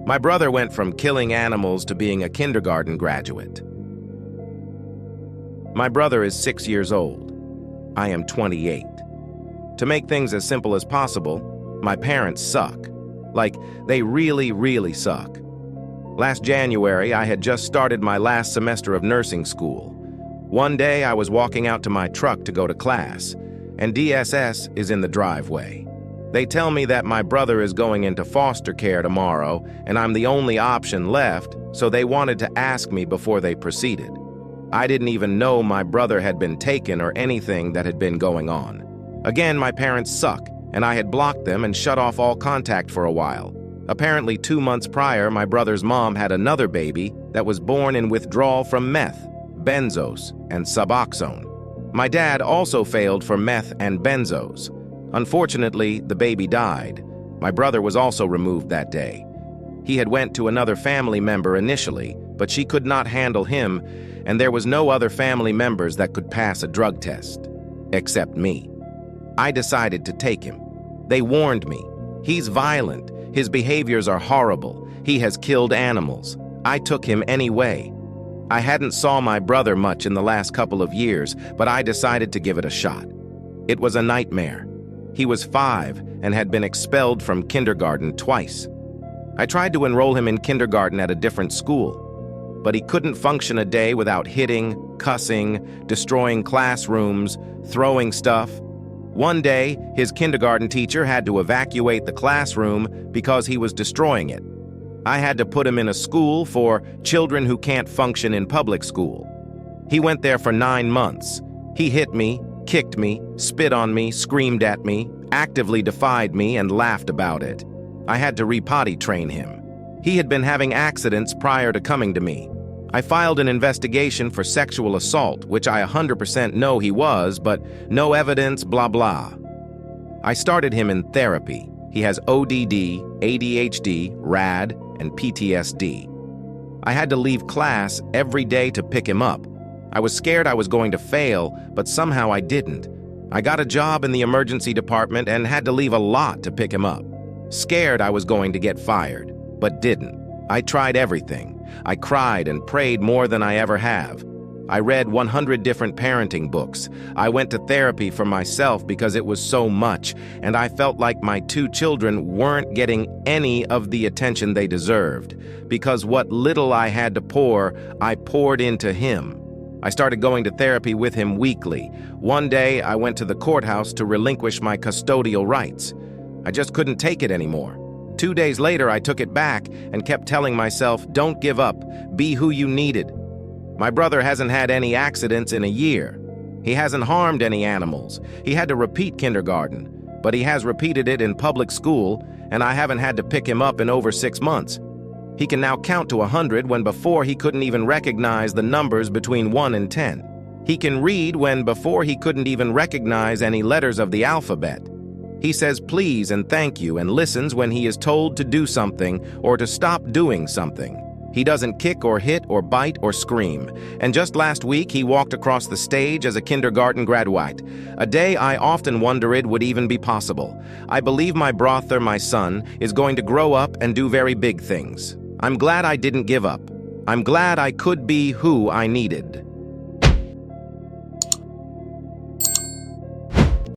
My brother went from killing animals to being a kindergarten graduate. My brother is 6 years old. I am 28. To make things as simple as possible, my parents suck. Like, they really, really suck. Last January, I had just started my last semester of nursing school. One day, I was walking out to my truck to go to class, and DSS is in the driveway. They tell me that my brother is going into foster care tomorrow, and I'm the only option left, so they wanted to ask me before they proceeded. I didn't even know my brother had been taken or anything that had been going on. Again, my parents suck, and I had blocked them and shut off all contact for a while. Apparently, 2 months prior, my brother's mom had another baby that was born in withdrawal from meth, benzos, and Suboxone. My dad also failed for meth and benzos. Unfortunately, the baby died. My brother was also removed that day. He had went to another family member initially, but she could not handle him, and there was no other family members that could pass a drug test, except me. I decided to take him. They warned me. He's violent. His behaviors are horrible. He has killed animals. I took him anyway. I hadn't saw my brother much in the last couple of years, but I decided to give it a shot. It was a nightmare. He was 5 and had been expelled from kindergarten twice. I tried to enroll him in kindergarten at a different school, but he couldn't function a day without hitting, cussing, destroying classrooms, throwing stuff. One day, his kindergarten teacher had to evacuate the classroom because he was destroying it. I had to put him in a school for children who can't function in public school. He went there for 9 months. He hit me, kicked me, spit on me, screamed at me, actively defied me, and laughed about it. I had to re-potty train him. He had been having accidents prior to coming to me. I filed an investigation for sexual assault, which I 100% know he was, but no evidence, blah blah. I started him in therapy. He has ODD, ADHD, RAD, and PTSD. I had to leave class every day to pick him up. I was scared I was going to fail, but somehow I didn't. I got a job in the emergency department and had to leave a lot to pick him up. Scared I was going to get fired, but didn't. I tried everything. I cried and prayed more than I ever have. I read 100 different parenting books. I went to therapy for myself because it was so much, and I felt like my 2 children weren't getting any of the attention they deserved, because what little I had to pour, I poured into him. I started going to therapy with him weekly. One day, I went to the courthouse to relinquish my custodial rights. I just couldn't take it anymore. 2 days later, I took it back and kept telling myself, don't give up, be who you needed. My brother hasn't had any accidents in a year. He hasn't harmed any animals. He had to repeat kindergarten, but he has repeated it in public school, and I haven't had to pick him up in over 6 months. He can now count to 100 when before he couldn't even recognize the numbers between 1 and 10. He can read when before he couldn't even recognize any letters of the alphabet. He says please and thank you and listens when he is told to do something or to stop doing something. He doesn't kick or hit or bite or scream. And just last week, he walked across the stage as a kindergarten graduate, a day I often wondered would even be possible. I believe my brother, my son, is going to grow up and do very big things. I'm glad I didn't give up. I'm glad I could be who I needed.